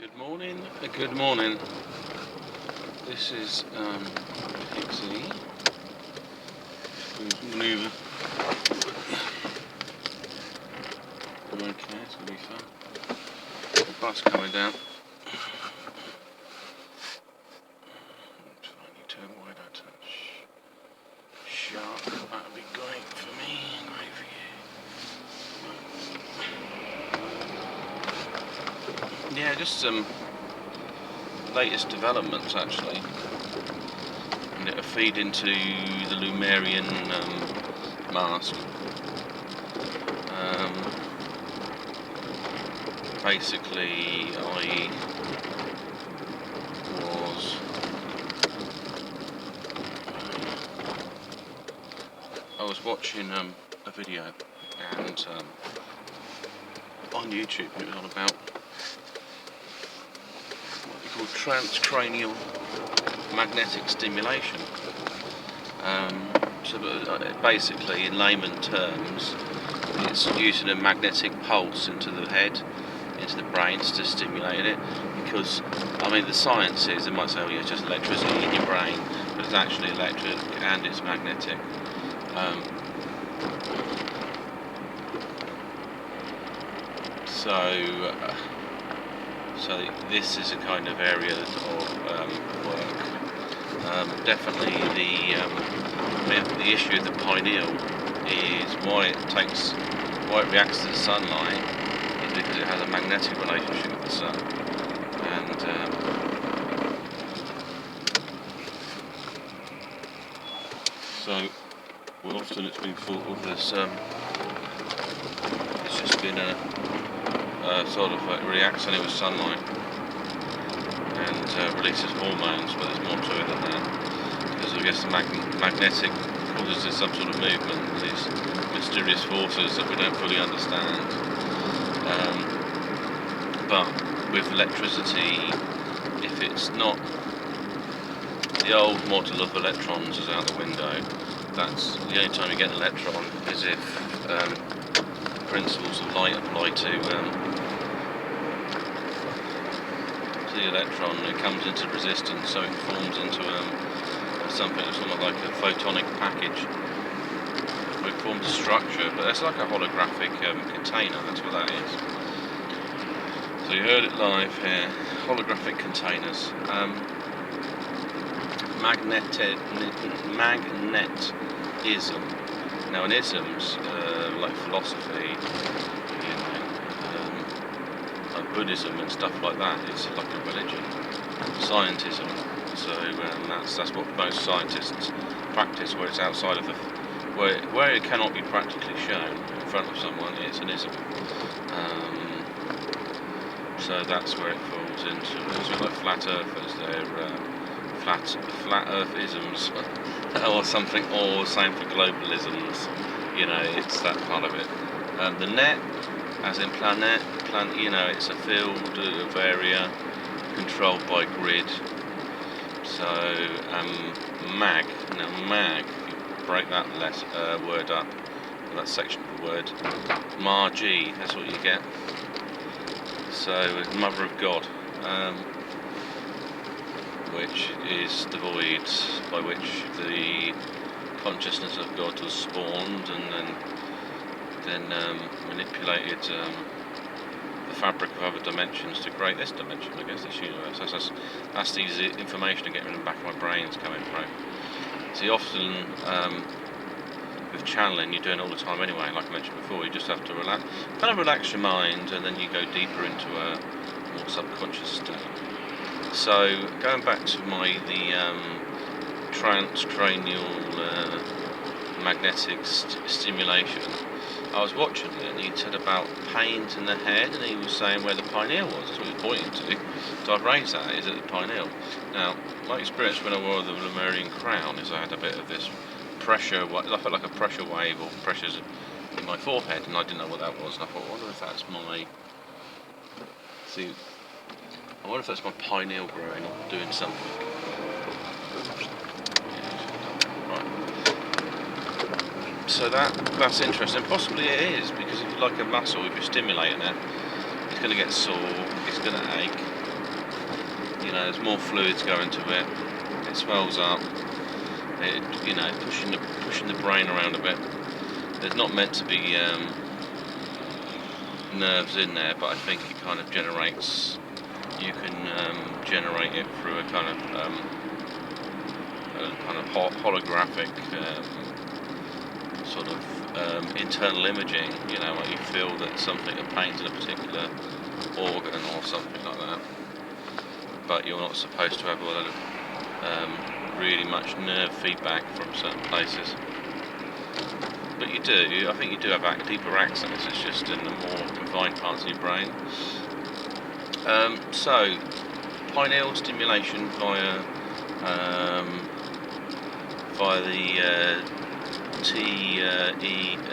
Good morning. Good morning. This is Pixie. Maneuver. Okay, it's gonna be fun. The bus coming down. Tiny turn wide, I touch. Sharp. That'll be great for me. Great for you. Yeah, just some latest developments actually, and it'll feed into the Lumerian mask. Basically, I was watching a video and on YouTube it was on about what they call Trans-cranial magnetic stimulation. So basically, in layman terms, it's using a magnetic pulse into the head, into the brains to stimulate it. Because, I mean, the science is, they might say, oh yeah, it's just electricity in your brain, but it's actually electric and it's magnetic. So this is a kind of area of work. Definitely the issue of the pineal is why it reacts to the sunlight is because it has a magnetic relationship with the sun, and so often it's been thought of as it's just been a sort of reacts only with sunlight and releases hormones, but there's more to it than that, because I guess the magnetic causes some sort of movement, these mysterious forces that we don't fully understand. But with electricity, if it's not, the old model of electrons is out the window. That's the only time you get an electron is if principles of light apply to the electron. It comes into resistance, so it forms into something like a photonic package. It forms a structure, but it's like a holographic container. That's what that is. So you heard it live here. Holographic containers. Magnetism. Now, in isms, like philosophy, like Buddhism and stuff like that, it's like a religion. Scientism. So that's what most scientists practice, where it's outside of where it cannot be practically shown in front of someone. It's an ism. So that's where it falls into. So like flat earthers, they're flat earth isms, or something, or same for globalisms. It's that part of it. The net, as in planet, it's a field of area controlled by grid. So mag, if you break that word up, that section of the word, Margie, that's what you get. So Mother of God, which is the void by which the consciousness of God was spawned, and then manipulated the fabric of other dimensions to create this dimension, I guess, this universe. That's the easy information to get in the back of my brain's coming from. See, often with channeling, you're doing it all the time anyway, like I mentioned before. You just have to relax your mind, and then you go deeper into a more subconscious state. So going back to the transcranial magnetic stimulation, I was watching it, and he said about pains in the head, and he was saying where the pineal was. That's what he was pointing to. So I've raised that, is at the pineal. Now, my experience when I wore the Lumerian crown is I had a bit of this pressure, I felt like a pressure wave or pressures in my forehead, and I didn't know what that was, and I thought, I wonder if that's my pineal growing or doing something. Right. So that's interesting. Possibly it is, because if you like a muscle, if you're stimulating it, it's going to get sore, it's going to ache, you know, there's more fluids going to it. It swells up. It, you know, pushing the brain around a bit. There's not meant to be nerves in there, but I think it kind of generates. You can generate it through a kind of holographic sort of internal imaging. You know, like you feel that something, a pain's in a particular organ or something like that. But you're not supposed to have a lot of really much nerve feedback from certain places. But you do. I think you do have deeper access. It's just in the more confined parts of your brain. So, pineal stimulation via the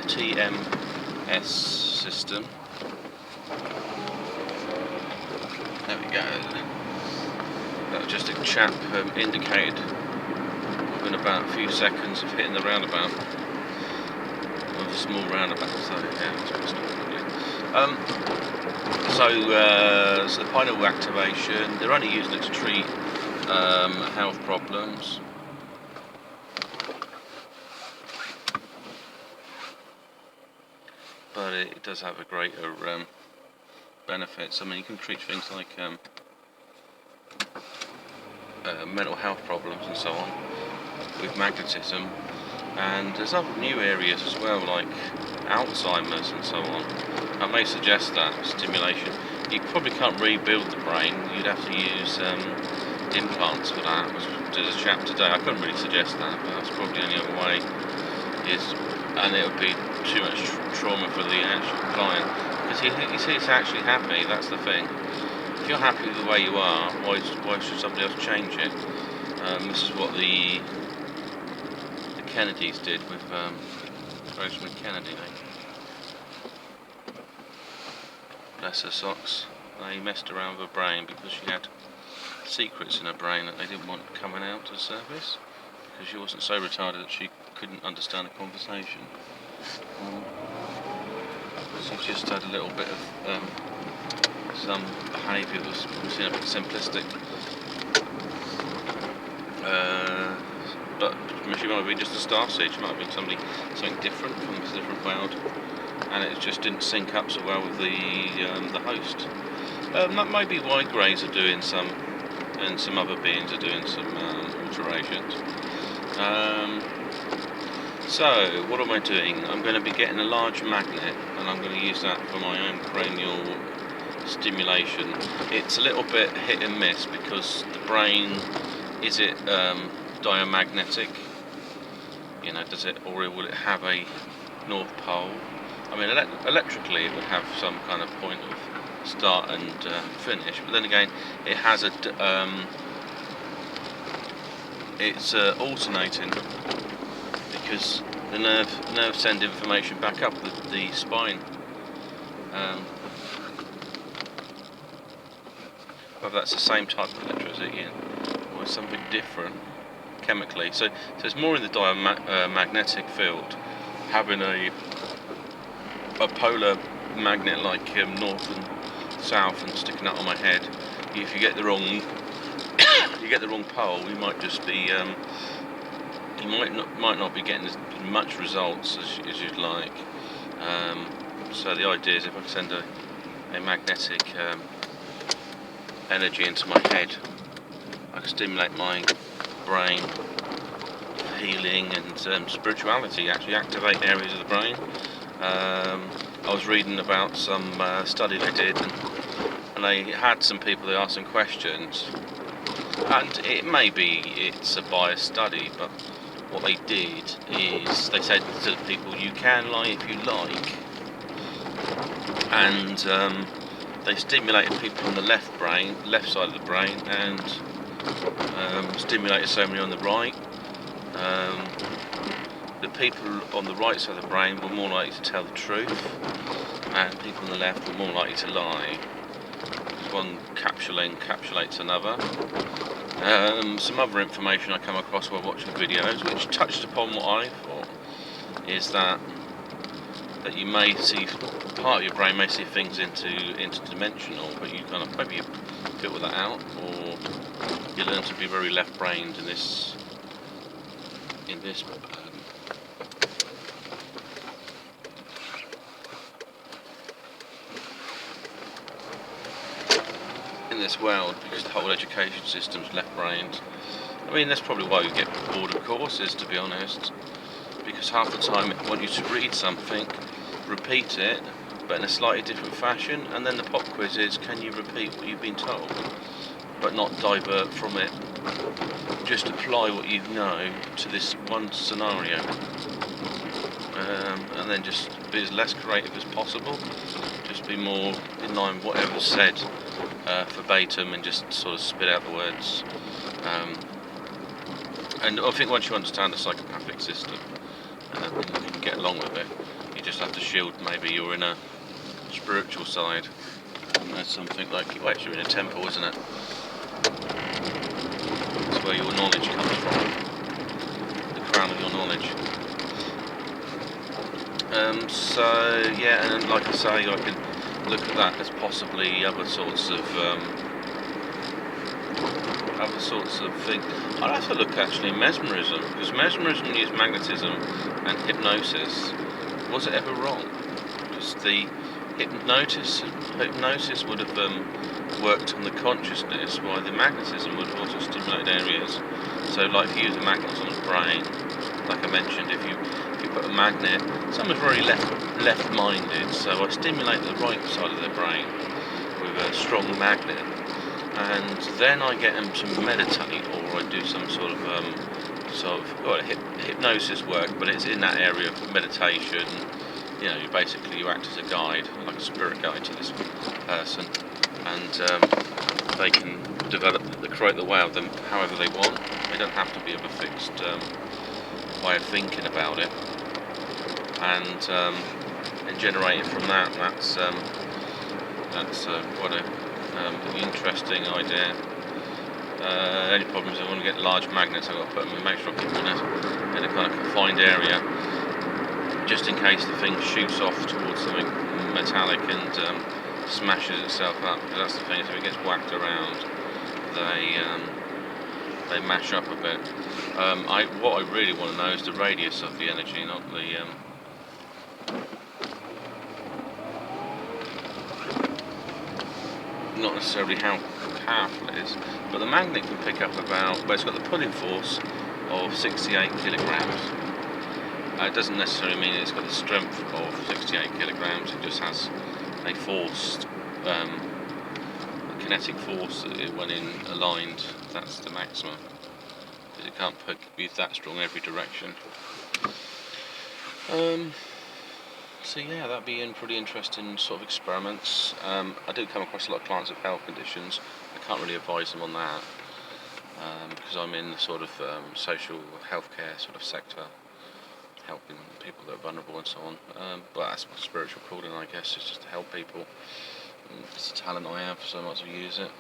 TMS system. There we go. That was just a chap indicated within about a few seconds of hitting the roundabout. It was a small roundabout, so yeah, that's what's not good. So the pineal activation, they're only using it to treat health problems. But it does have a greater benefits. I mean, you can treat things like mental health problems and so on with magnetism. And there's other new areas as well, like Alzheimer's and so on. I may suggest that stimulation. You probably can't rebuild the brain. You'd have to use implants for that. There's a chap today. I couldn't really suggest that, but that's probably the only other way. And it would be too much trauma for the actual client, because he's actually happy. That's the thing. If you're happy with the way you are, why should somebody else change it? This is what the Kennedys did with Rosemary Kennedy. Bless her socks. They messed around with her brain because she had secrets in her brain that they didn't want coming out to the surface, because she wasn't so retarded that she couldn't understand a conversation. She just had a little bit of some behaviour that was a bit simplistic. But she might have been just a starseed. She might have been something different from a different world, and it just didn't sync up so well with the host. That may be why Greys are doing some, and some other beings are doing some alterations. So, what am I doing? I'm going to be getting a large magnet, and I'm going to use that for my own cranial stimulation. It's a little bit hit and miss, because the brain, is it diamagnetic? You know, does it, or will it have a north pole? I mean, electrically it would have some kind of point of start and finish, but then again, it has a it's alternating, because the nerves send information back up the spine. Whether that's the same type of electricity or something different chemically. So it's more in the diamagnetic field, having a polar magnet like north and south and sticking out on my head. If you get the wrong pole, you might just be you might not be getting as much results as you'd like. So the idea is, if I can send a magnetic energy into my head, I can stimulate my brain, healing and spirituality, actually activate areas of the brain. I was reading about some study they did, and they had some people, they asked some questions, and it's a biased study, but what they did is they said to the people, you can lie if you like, and they stimulated people on the left side of the brain, and stimulated somebody on the right. The people on the right side of the brain were more likely to tell the truth, and people on the left were more likely to lie. One encapsulates another. Some other information I come across while watching videos, which touched upon what I thought, is that you may see, part of your brain may see things interdimensional, but you kind of, maybe filter that out, or you learn to be very left-brained in this world, because the whole education system's left-brained. I mean, that's probably why you get bored of courses, to be honest, because half the time they want you to read something, repeat it, but in a slightly different fashion, and then the pop quiz is, can you repeat what you've been told, but not divert from it, just apply what you know to this one scenario, and then just be as less creative as possible, just be more in line with whatever's said verbatim, and just sort of spit out the words. And I think once you understand the psychopathic system, you can get along with it. You just have to shield maybe your inner spiritual side. There's something like, well, you're in a temple, isn't it? It's where your knowledge comes from, the crown of your knowledge. So yeah, and like I say, I can look at that as possibly other sorts of things. I'd have to look actually mesmerism, because mesmerism used magnetism and hypnosis. Was it ever wrong? Because the hypnosis would have worked on the consciousness, while the magnetism would have also stimulated areas. So like if you use a magnet on the brain, like I mentioned, if you put a magnet, someone's very left-minded, so I stimulate the right side of their brain with a strong magnet, and then I get them to meditate, or I do some sort of hypnosis work, but it's in that area of meditation. You know, you act as a guide, like a spirit guide to this person, and they can create the way of them however they want. They don't have to be of a fixed way of thinking about it, and generate it from that. That's quite an interesting idea. The only problem is I want to get large magnets. I've got to put them, make sure I keep them in a kind of confined area, just in case the thing shoots off towards something metallic and smashes itself up. Because that's the thing, is if it gets whacked around, they mash up a bit. What I really want to know is the radius of the energy, not not necessarily how powerful it is, but the magnet can pick up about, well, it's got the pulling force of 68 kilograms. It doesn't necessarily mean it's got the strength of 68 kilograms, it just has a force, a kinetic force that when aligned, that's the maximum, because it can't be that strong every direction. So yeah, that'd be pretty interesting sort of experiments. I do come across a lot of clients with health conditions. I can't really advise them on that, because I'm in the sort of social healthcare sort of sector, helping people that are vulnerable and so on. But that's my spiritual calling, I guess, is just to help people. It's a talent I have, so I might as well use it.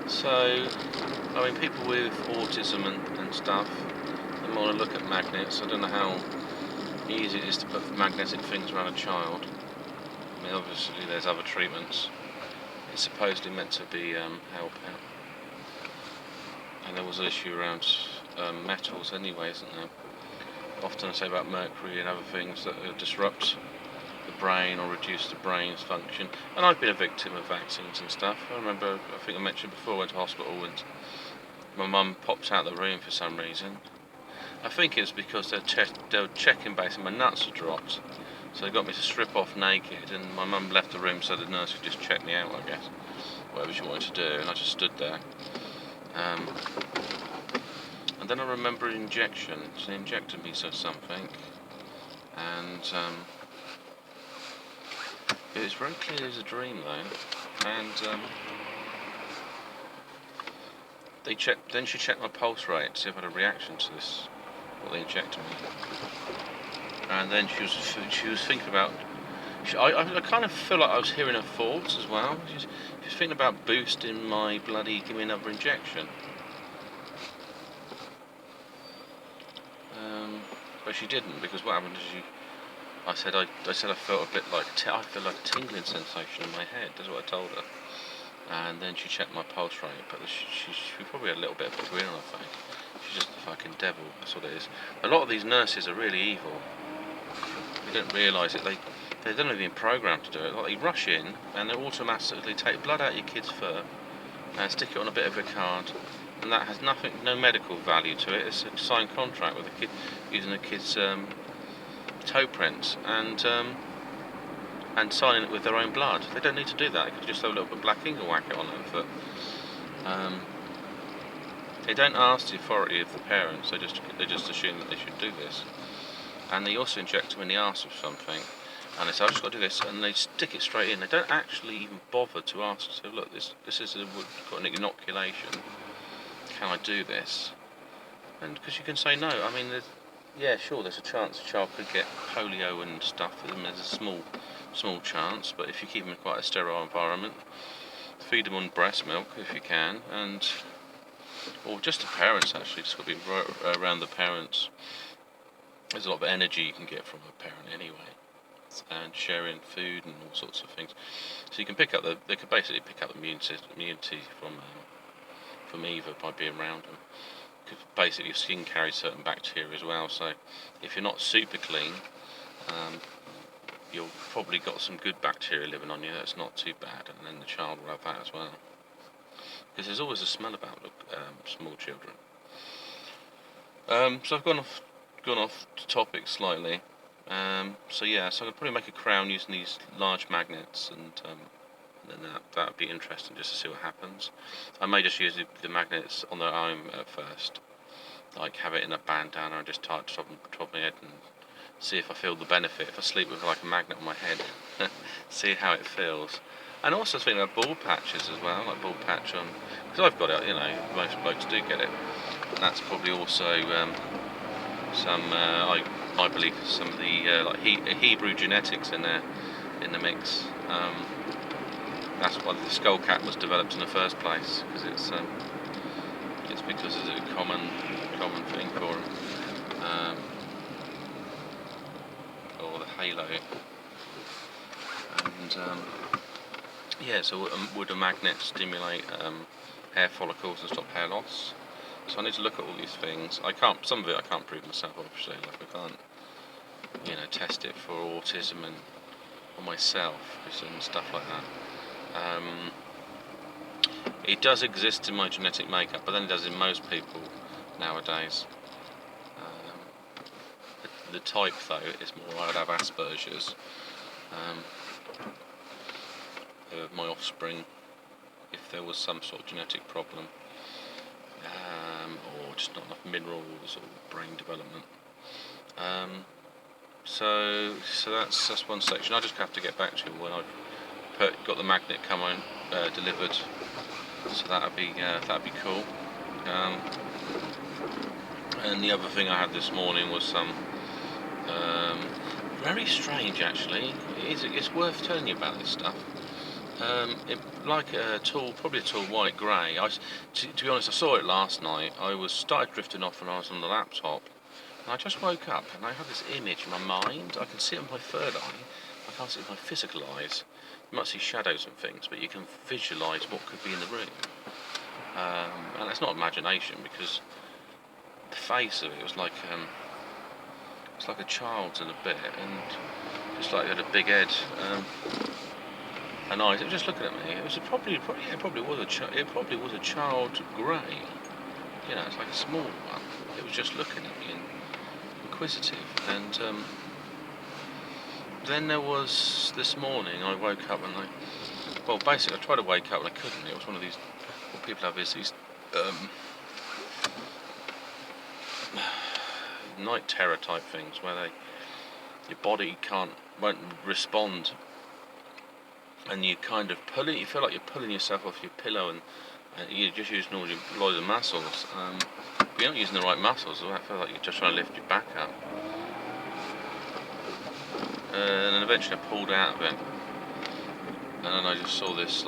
So, I mean, people with autism and stuff, they want to look at magnets. I don't know how easy it is to put magnetic things around a child. I mean, obviously there's other treatments. It's supposedly meant to be helping. And there was an issue around metals anyway, isn't there? Often I say about mercury and other things that disrupt the brain or reduce the brain's function. And I've been a victim of vaccines and stuff. I remember, I think I mentioned before, I went to hospital and my mum popped out of the room for some reason. I think it was because they were checking basically, my nuts had dropped. So they got me to strip off naked, and my mum left the room so the nurse could just check me out, I guess. Whatever she wanted to do, and I just stood there. And then I remember an injection. She injected me of something, and it was very clear as a dream though. And then she checked my pulse rate to see if I had a reaction to this, what they injected me. And then she was thinking about. I kind of feel like I was hearing her thoughts as well. She was thinking about boosting my bloody, give me another injection. But she didn't, because what happened is I said I felt a bit like I feel like a tingling sensation in my head. That's what I told her. And then she checked my pulse rate, but she probably had a little bit of a grin on her face. She's just a fucking devil. That's what it is. A lot of these nurses are really evil. They don't realise it. They don't have been programmed to do it. Like, they rush in and they automatically take blood out of your kid's fur and stick it on a bit of a card, and that has no medical value to it. It's a signed contract with a kid using a kid's toe prints and signing it with their own blood. They don't need to do that. They could just have a little bit of black ink and whack it on their foot. They don't ask the authority of the parents. They just assume that they should do this. And they also inject them in the arse with something, and they say, I've just got to do this, and they stick it straight in. They don't actually even bother to ask, so look, this is got an inoculation, can I do this? And because you can say no. I mean, yeah, sure, there's a chance a child could get polio and stuff. I mean, there's a small chance, but if you keep them in quite a sterile environment, feed them on breast milk if you can, or just the parents actually, just got to be around the parents. There's a lot of energy you can get from a parent anyway, and sharing food and all sorts of things. So you can they could basically pick up the immunity from either by being around them. Because basically your skin carries certain bacteria as well. So if you're not super clean, you've probably got some good bacteria living on you. That's not too bad, and then the child will have that as well. Because there's always a smell about small children. So I've gone off the topic slightly. So I could probably make a crown using these large magnets, and then that would be interesting just to see what happens. I may just use the magnets on their own at first, like have it in a bandana and just tie it to the top of my head and see if I feel the benefit. If I sleep with like a magnet on my head, see how it feels. And also thinking about bald patches as well, like bald patch on, because I've got it, most blokes do get it, and that's probably also I believe some of the like Hebrew genetics in there in the mix. That's why the skull cap was developed in the first place, because it's because it's a common thing for them. Or the halo. And so would a magnet stimulate hair follicles and stop hair loss? So I need to look at all these things. Some of it I can't prove myself, obviously. Like I can't, test it for autism and on myself and stuff like that. It does exist in my genetic makeup, but then it does in most people nowadays. The type, though, is more I'd have Asperger's. My offspring, if there was some sort of genetic problem. Or just not enough minerals or brain development. So that's one section. I just have to get back to when I've got the magnet delivered. So that'd be cool. And the other thing I had this morning was some very strange, actually. It's worth telling you about this stuff. Probably a tall white grey. To be honest, I saw it last night. I started drifting off when I was on the laptop, and I just woke up and I had this image in my mind. I can see it with my third eye. I can't see it with my physical eyes. You might see shadows and things, but you can visualise what could be in the room. And it's not imagination, because the face of it was like it's like a child's in a bit, and just like it had a big head. And eyes. It was just looking at me. It was probably was a child grey. It's like a small one. It was just looking at me and inquisitive. And then there was this morning. I woke up and basically I tried to wake up and I couldn't. It was one of these. What people have is these night terror type things where your body won't respond. And you kind of you feel like you're pulling yourself off your pillow, and you're just using all your loads of muscles. But you're not using the right muscles, so I feel like you're just trying to lift your back up. And then eventually I pulled out of it, and then I just saw this,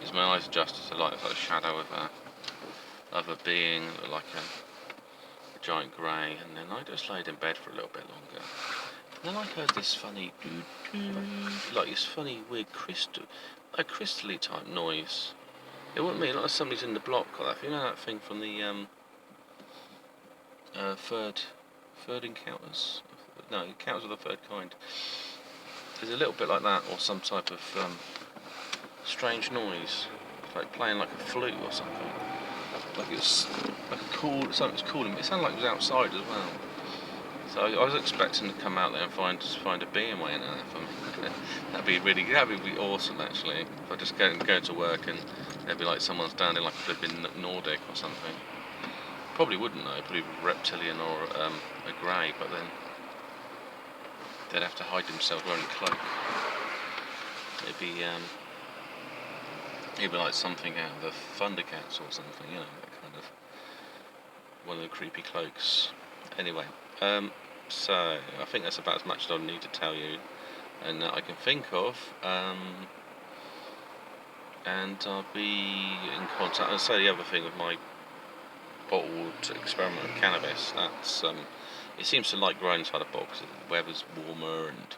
as my eyes adjusted to light, it's like a shadow of a being, like a giant grey, and then I just laid in bed for a little bit longer. then I heard this funny like this funny weird crystally type noise. It wasn't me, like somebody's in the block or that. You know that thing from the third encounters? No, encounters of the third kind. There's a little bit like that, or some type of strange noise, like playing like a flute or something. Like it's like something's calling me. It sounded like it was outside as well. So I was expecting to come out there and find a being waiting out there for me. that'd be awesome actually. If I just go to work and there'd be like someone standing like a flipping Nordic or something. Probably wouldn't though. Probably reptilian or a grey, but then they'd have to hide themselves wearing a cloak. It'd be like something out of the Thundercats or something, you know, that kind of one of the creepy cloaks. Anyway, so I think that's about as much as I need to tell you, and that I can think of. And I'll be in contact. I'll say the other thing with my bottled experimental cannabis. That's it seems to like growing inside a box. The weather's warmer and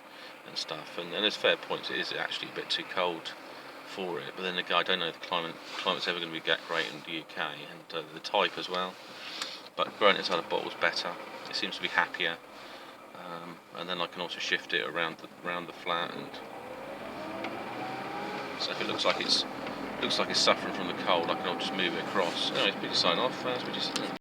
stuff, and there's fair points. It is actually a bit too cold for it, but then I don't know if the climate's ever going to be that great in the UK, and the type as well. But growing it inside a bottle is better. It seems to be happier, and then I can also shift it around the flat, and so if it looks like it's suffering from the cold, I can just move it across. Anyway, it's pretty sign off.